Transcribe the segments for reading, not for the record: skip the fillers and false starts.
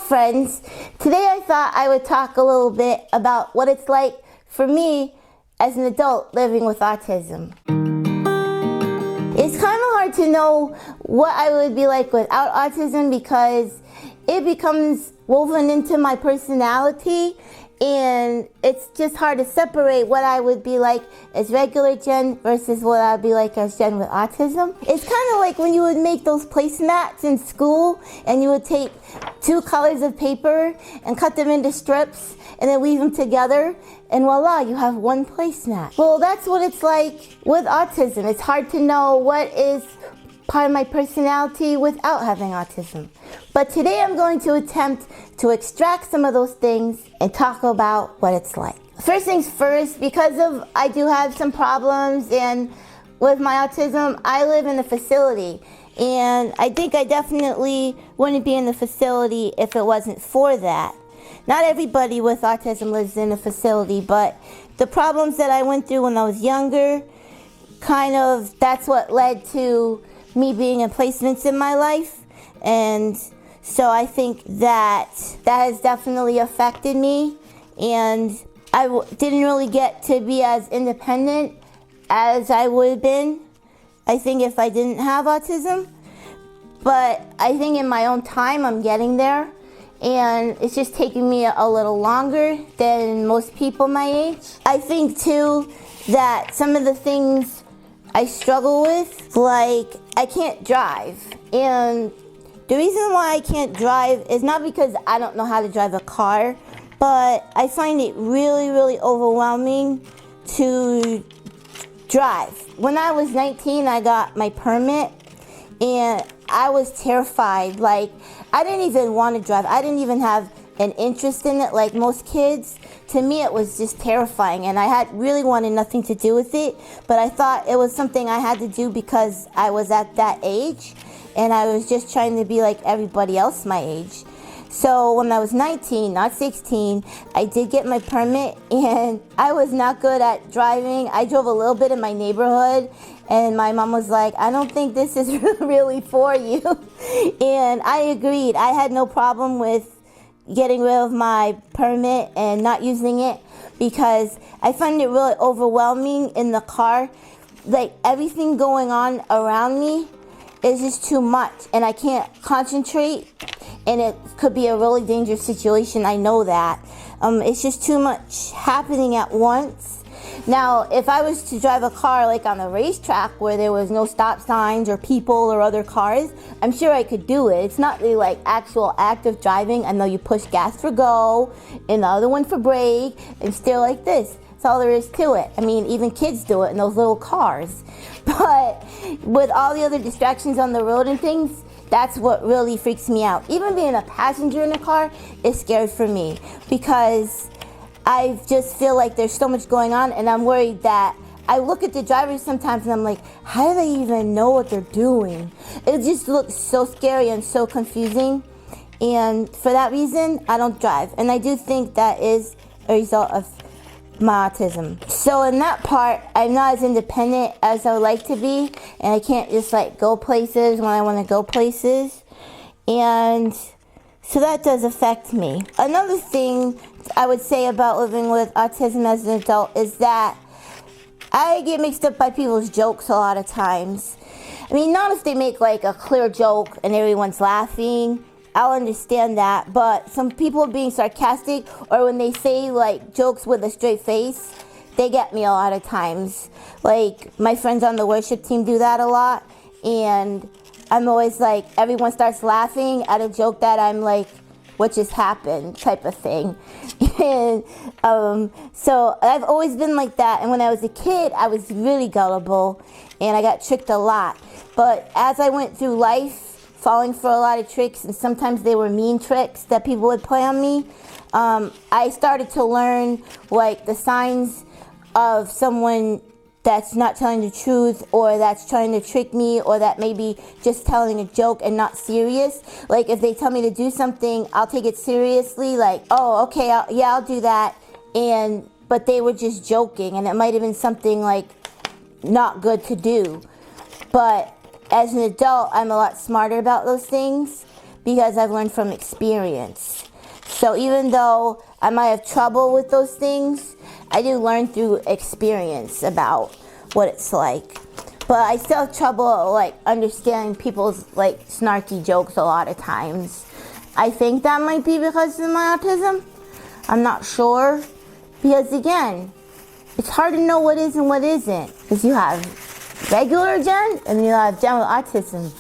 friends. Today I thought I would talk a little bit about what it's like for me as an adult living with autism. It's kind of hard to know what I would be like without autism because it becomes woven into my personality, and it's just hard to separate what I would be like as regular Jen versus what I'd be like as Jen with autism. It's kind of like when you would make those placemats in school and you would take two colors of paper and cut them into strips and then weave them together, and voila, you have one placemat. Well, that's what it's like with autism. It's hard to know what is part of my personality without having autism. But today I'm going to attempt to extract some of those things and talk about what it's like. First things first, because I do have some problems, and with my autism, I live in a facility. And I think I definitely wouldn't be in the facility if it wasn't for that. Not everybody with autism lives in a facility, but the problems that I went through when I was younger, that's what led to me being in placements in my life. And so I think that has definitely affected me, and I didn't really get to be as independent as I would have been, I think, if I didn't have autism. But I think in my own time I'm getting there, and it's just taking me a little longer than most people my age. I think too that some of the things I struggle with, like I can't drive, and the reason why I can't drive is not because I don't know how to drive a car, but I find it really, really overwhelming to drive. When I was 19, I got my permit, and I was terrified. Like, I didn't even want to drive. I didn't even have an interest in it like most kids. To me, it was just terrifying, and I really wanted nothing to do with it, but I thought it was something I had to do because I was at that age, and I was just trying to be like everybody else my age. So when I was 19, not 16, I did get my permit, and I was not good at driving. I drove a little bit in my neighborhood, and my mom was like, I don't think this is really for you. And I agreed. I had no problem with getting rid of my permit and not using it because I find it really overwhelming in the car. Like, everything going on around me is just too much, and I can't concentrate, and it could be a really dangerous situation. I know that. It's just too much happening at once. Now, if I was to drive a car like on a racetrack where there was no stop signs or people or other cars, I'm sure I could do it. It's not the actual act of driving. I know you push gas for go and the other one for brake and steer like this. That's all there is to it. I mean, even kids do it in those little cars. But with all the other distractions on the road and things, that's what really freaks me out. Even being a passenger in a car is scary for me because I just feel like there's so much going on, and I'm worried that I look at the drivers sometimes and I'm like, how do they even know what they're doing? It just looks so scary and so confusing, and for that reason, I don't drive. And I do think that is a result of my autism. So in that part, I'm not as independent as I would like to be, and I can't just go places when I want to go places, and so that does affect me. Another thing I would say about living with autism as an adult is that I get mixed up by people's jokes a lot of times. I mean, not if they make a clear joke and everyone's laughing, I'll understand that, but some people are being sarcastic, or when they say jokes with a straight face, they get me a lot of times. Like, my friends on the worship team do that a lot, and I'm always everyone starts laughing at a joke that I'm what just happened type of thing. And so I've always been like that, and when I was a kid, I was really gullible, and I got tricked a lot. But as I went through life, falling for a lot of tricks, and sometimes they were mean tricks that people would play on me, I started to learn the signs of someone that's not telling the truth, or that's trying to trick me, or that maybe just telling a joke and not serious. Like, if they tell me to do something, I'll take it seriously, oh, okay, I'll do that, but they were just joking, and it might have been something not good to do. But as an adult, I'm a lot smarter about those things, because I've learned from experience. So even though I might have trouble with those things, I do learn through experience about what it's like. But I still have trouble like understanding people's like snarky jokes a lot of times. I think that might be because of my autism. I'm not sure. Because again, it's hard to know what is and what isn't. Because you have regular Jen and you have Jen with autism.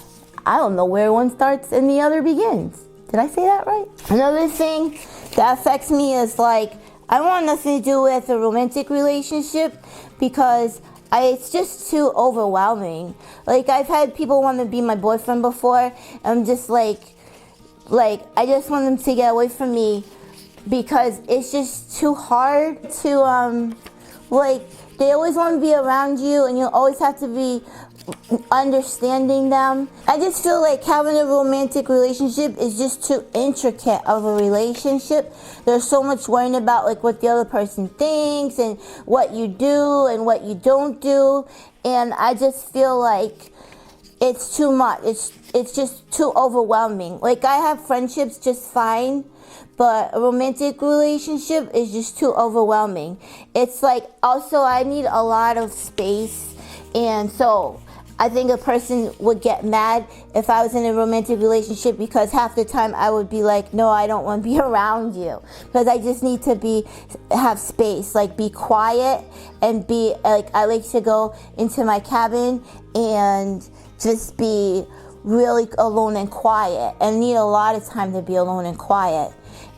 I don't know where one starts and the other begins. Did I say that right? Another thing that affects me is like, I want nothing to do with a romantic relationship because it's just too overwhelming. Like I've had people want to be my boyfriend before, and I'm just like I just want them to get away from me because it's just too hard to like they always want to be around you and you always have to be understanding them. I just feel like having a romantic relationship is just too intricate of a relationship. There's so much worrying about like what the other person thinks and what you do and what you don't do, and I just feel like it's too much. It's just too overwhelming. Like I have friendships just fine, but a romantic relationship is just too overwhelming. It's like also I need a lot of space, and so I think a person would get mad if I was in a romantic relationship because half the time I would be like, no, I don't want to be around you because I just need to have space, like be quiet and be like, I like to go into my cabin and just be really alone and quiet and need a lot of time to be alone and quiet.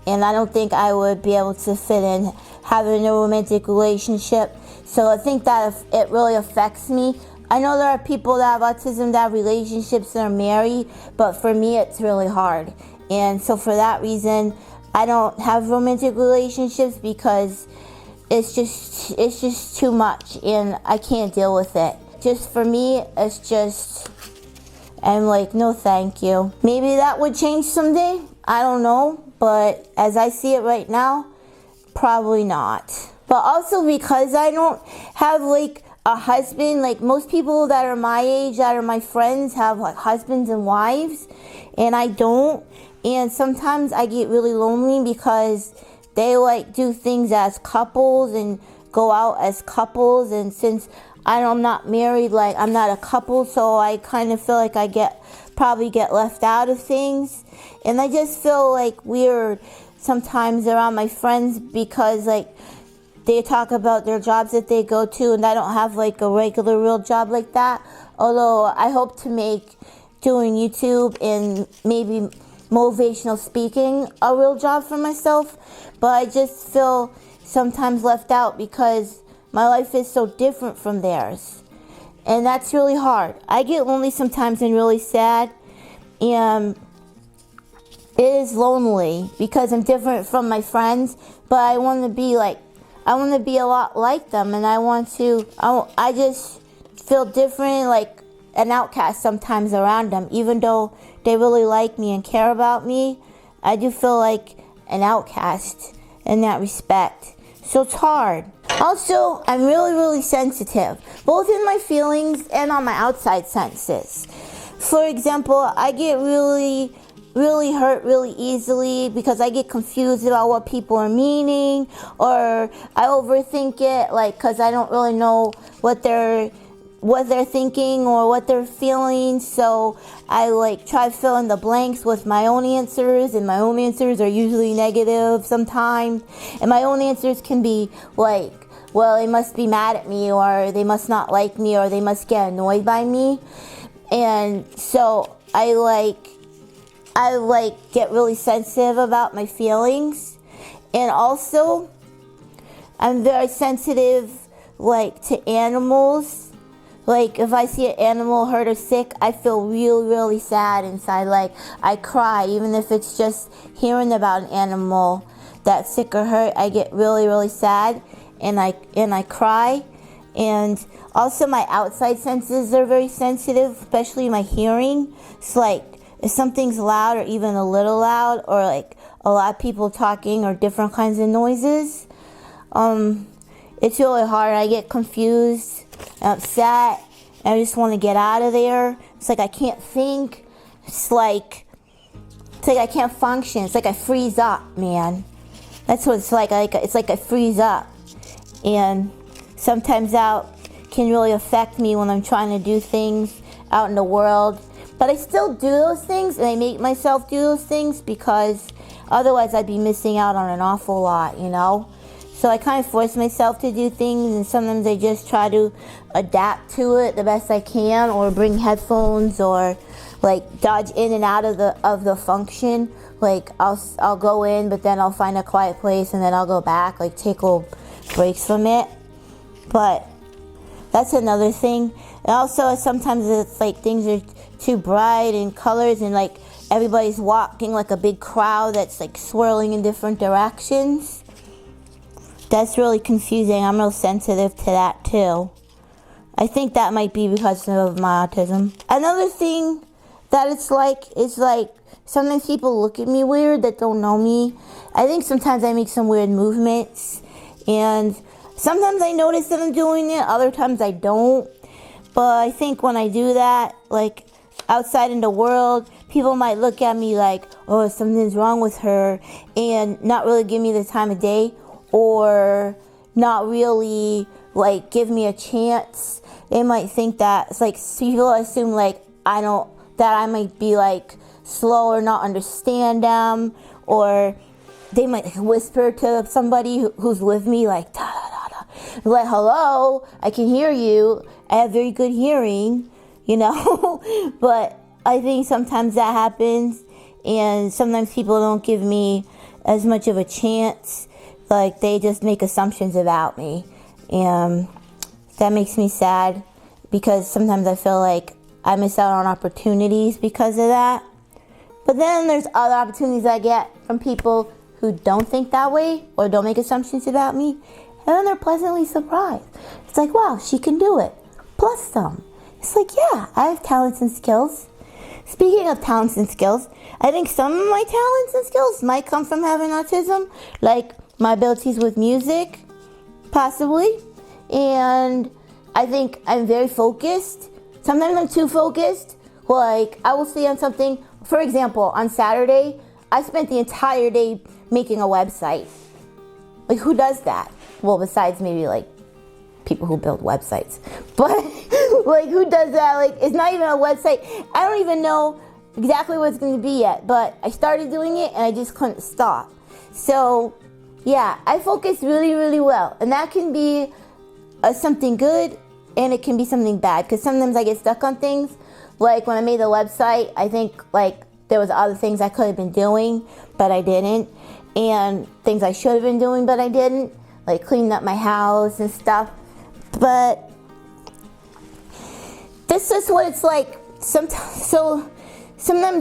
And I don't think I would be able to fit in having a romantic relationship. So I think that it really affects me. I know there are people that have autism that have relationships that are married, but for me it's really hard. And so for that reason, I don't have romantic relationships because it's just too much and I can't deal with it. Just for me, it's just, I'm like, no thank you. Maybe that would change someday, I don't know, but as I see it right now, probably not. But also because I don't have like a husband, like most people that are my age, that are my friends, have like husbands and wives, and I don't. And sometimes I get really lonely because they like do things as couples and go out as couples, and since I'm not married, like I'm not a couple, so I kind of feel like I probably get left out of things. And I just feel like weird sometimes around my friends because like they talk about their jobs that they go to, and I don't have like a regular real job like that. Although I hope to make doing YouTube and maybe motivational speaking a real job for myself. But I just feel sometimes left out because my life is so different from theirs. And that's really hard. I get lonely sometimes and really sad. And it is lonely because I'm different from my friends, but I want to be a lot like them, and I just feel different, like an outcast sometimes around them. Even though they really like me and care about me, I do feel like an outcast in that respect. So it's hard. Also, I'm really, really sensitive, both in my feelings and on my outside senses. For example, I get really hurt really easily because I get confused about what people are meaning, or I overthink it, like, because I don't really know what they're thinking or what they're feeling. So I like try to fill in the blanks with my own answers, and my own answers are usually negative sometimes. And my own answers can be like, well, they must be mad at me, or they must not like me, or they must get annoyed by me. And so I get really sensitive about my feelings. And also I'm very sensitive like to animals. Like if I see an animal hurt or sick, I feel really sad inside. Like I cry, even if it's just hearing about an animal that's sick or hurt. I get really sad and I cry. And also my outside senses are very sensitive, especially my hearing. It's like if something's loud or even a little loud, or like a lot of people talking or different kinds of noises, it's really hard. I get confused and upset, and I just want to get out of there. It's like I can't think. It's like It's like I can't function. It's like I freeze up, man. That's what it's like. It's like I freeze up. And sometimes that can really affect me when I'm trying to do things out in the world. But I still do those things, and I make myself do those things because otherwise I'd be missing out on an awful lot, you know? So I kind of force myself to do things, and sometimes I just try to adapt to it the best I can, or bring headphones, or like dodge in and out of the function. Like I'll go in, but then I'll find a quiet place, and then I'll go back, like take little breaks from it. But that's another thing. And also sometimes it's like things are too bright in colors, and like everybody's walking like a big crowd that's like swirling in different directions. That's really confusing. I'm real sensitive to that too. I think that might be because of my autism. Another thing that it's like is like sometimes people look at me weird that don't know me. I think sometimes I make some weird movements, and sometimes I notice that I'm doing it, other times I don't. But I think when I do that, like outside in the world, people might look at me like, oh, something's wrong with her, and not really give me the time of day, or not really like give me a chance. They might think that it's like people assume like that I might be like slow or not understand them, or they might like whisper to somebody who's with me like da da da da, like hello, I can hear you, I have very good hearing, you know. But I think sometimes that happens, and sometimes people don't give me as much of a chance. Like they just make assumptions about me, and that makes me sad because sometimes I feel like I miss out on opportunities because of that. But then there's other opportunities I get from people who don't think that way or don't make assumptions about me, and then they're pleasantly surprised. It's like, wow, she can do it, plus some. It's like, yeah, I have talents and skills. Speaking of talents and skills, I think some of my talents and skills might come from having autism, like my abilities with music, possibly. And I think I'm very focused. Sometimes I'm too focused. Like, I will stay on something. For example, on Saturday, I spent the entire day making a website. Like, who does that? Well, besides maybe, like, people who build websites. But, like, who does that? Like, it's not even a website. I don't even know exactly what it's going to be yet. But I started doing it, and I just couldn't stop. So, yeah, I focus really, really well. And that can be something good, and it can be something bad. Because sometimes I get stuck on things. Like, when I made the website, I think, like, there was other things I could have been doing, but I didn't. And things I should have been doing, but I didn't. Like, cleaning up my house and stuff. But this is what it's like. Sometimes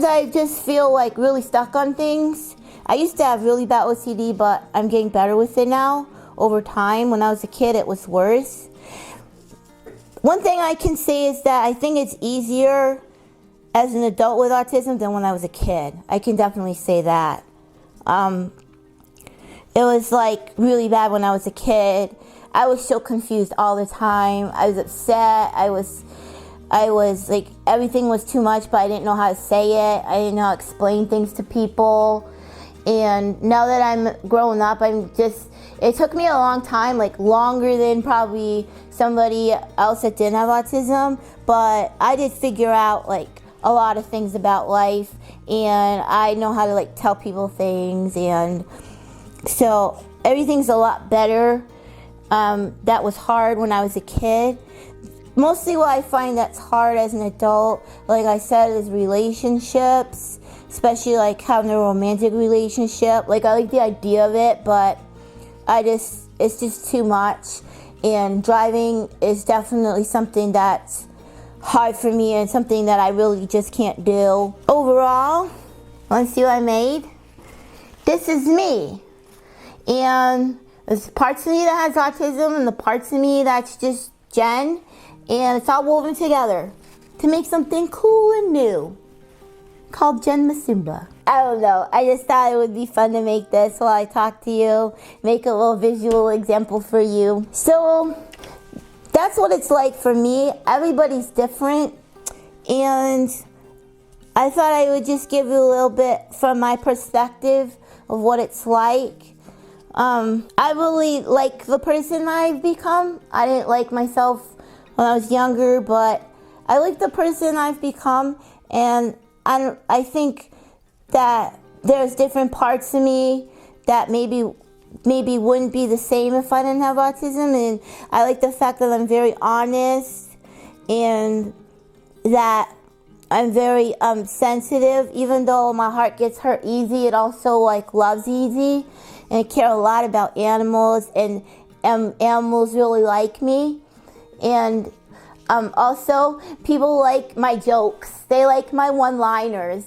I just feel, like, really stuck on things. I used to have really bad OCD, but I'm getting better with it now over time. When I was a kid, it was worse. One thing I can say is that I think it's easier as an adult with autism than when I was a kid. I can definitely say that. It was like really bad when I was a kid. I was so confused all the time. I was upset. I was like, everything was too much, but I didn't know how to say it. I didn't know how to explain things to people. And now that I'm growing up, it took me a long time, like longer than probably somebody else that didn't have autism, but I did figure out like a lot of things about life, and I know how to like tell people things, and so everything's a lot better. That was hard when I was a kid. Mostly what I find that's hard as an adult, like I said, is relationships, especially like having a romantic relationship. Like, I like the idea of it, but it's just too much. And driving is definitely something that's hard for me, and something that I really just can't do. Overall, want to see what I made? This is me. And there's parts of me that has autism, and the parts of me that's just Jen. And it's all woven together to make something cool and new called Jen Msumba. I don't know. I just thought it would be fun to make this while I talk to you, make a little visual example for you. So that's what it's like for me. Everybody's different, and I thought I would just give you a little bit from my perspective of what it's like. I really like the person I've become. I didn't like myself when I was younger, but I like the person I've become, and I think that there's different parts of me that maybe wouldn't be the same if I didn't have autism, and I like the fact that I'm very honest and that I'm very sensitive. Even though my heart gets hurt easy, it also like loves easy. And I care a lot about animals, and animals really like me. And also, people like my jokes. They like my one-liners.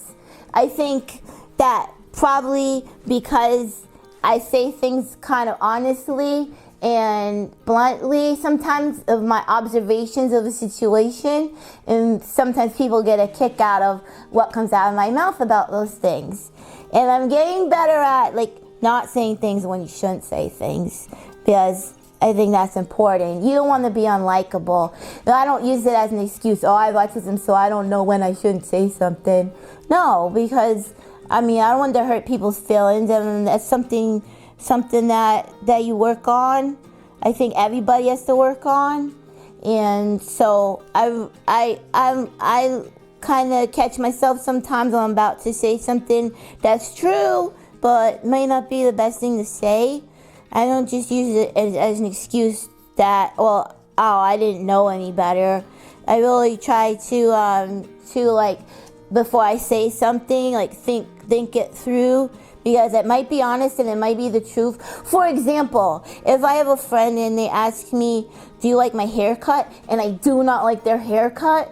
I think that probably because I say things kind of honestly and bluntly sometimes of my observations of a situation, and sometimes people get a kick out of what comes out of my mouth about those things. And I'm getting better at not saying things when you shouldn't say things, because I think that's important. You don't want to be unlikable. I don't use it as an excuse, oh, I have autism, so I don't know when I shouldn't say something. No, because I don't want to hurt people's feelings, and that's something that you work on. I think everybody has to work on. And so I kind of catch myself sometimes when I'm about to say something that's true, but may not be the best thing to say. I don't just use it as an excuse that, well, oh, I didn't know any better. I really try to before I say something, think it through, because it might be honest and it might be the truth. For example, if I have a friend and they ask me, do you like my haircut? And I do not like their haircut,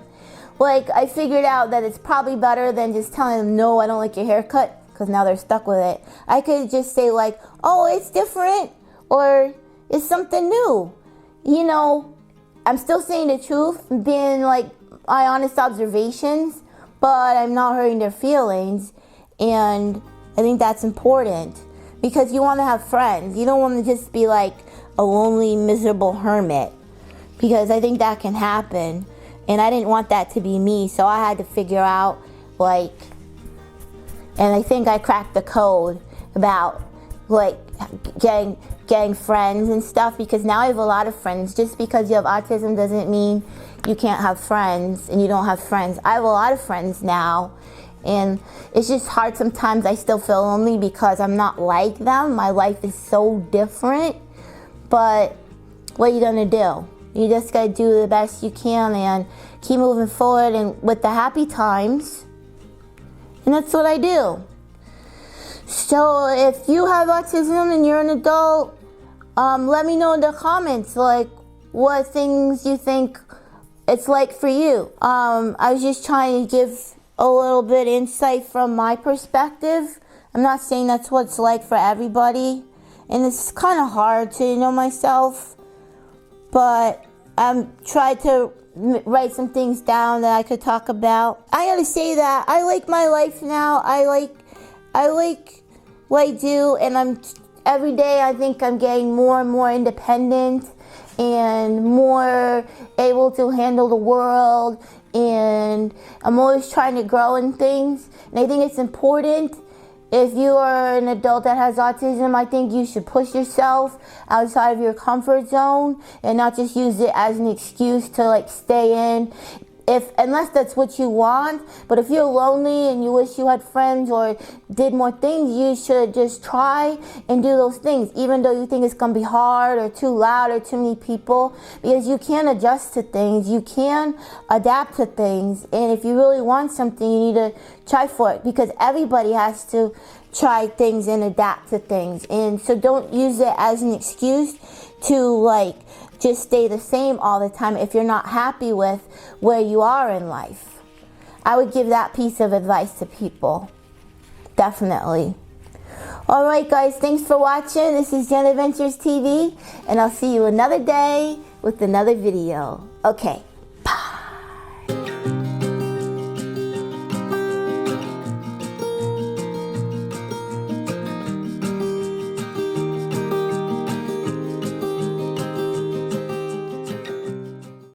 I figured out that it's probably better than just telling them, no, I don't like your haircut, because now they're stuck with it. I could just say oh, it's different, or it's something new. I'm still saying the truth, being my honest observations, but I'm not hurting their feelings. And I think that's important, because you want to have friends. You don't want to just be a lonely, miserable hermit, because I think that can happen. And I didn't want that to be me, so I had to figure out and I think I cracked the code about getting friends and stuff, because now I have a lot of friends. Just because you have autism doesn't mean you can't have friends and you don't have friends. I have a lot of friends now, and it's just hard sometimes. I still feel lonely because I'm not like them. My life is so different, but what are you gonna do? You just gotta do the best you can and keep moving forward and with the happy times. And that's what I do. So if you have autism and you're an adult, let me know in the comments what things you think it's like for you. I was just trying to give a little bit insight from my perspective. I'm not saying that's what it's like for everybody, and it's kind of hard to know myself, but I'm trying to write some things down that I could talk about. I gotta say that I like my life now. I like what I do, and every day I think I'm getting more and more independent and more able to handle the world, and I'm always trying to grow in things. And I think it's important, if you are an adult that has autism, I think you should push yourself outside of your comfort zone and not just use it as an excuse to stay in, unless that's what you want. But if you're lonely and you wish you had friends or did more things, you should just try and do those things, even though you think it's gonna be hard or too loud or too many people, because you can adjust to things, you can adapt to things. And if you really want something, you need to try for it, because everybody has to try things and adapt to things. And so don't use it as an excuse to just stay the same all the time if you're not happy with where you are in life. I would give that piece of advice to people, definitely. Alright guys, thanks for watching. This is Jen Adventures TV, and I'll see you another day with another video. Okay.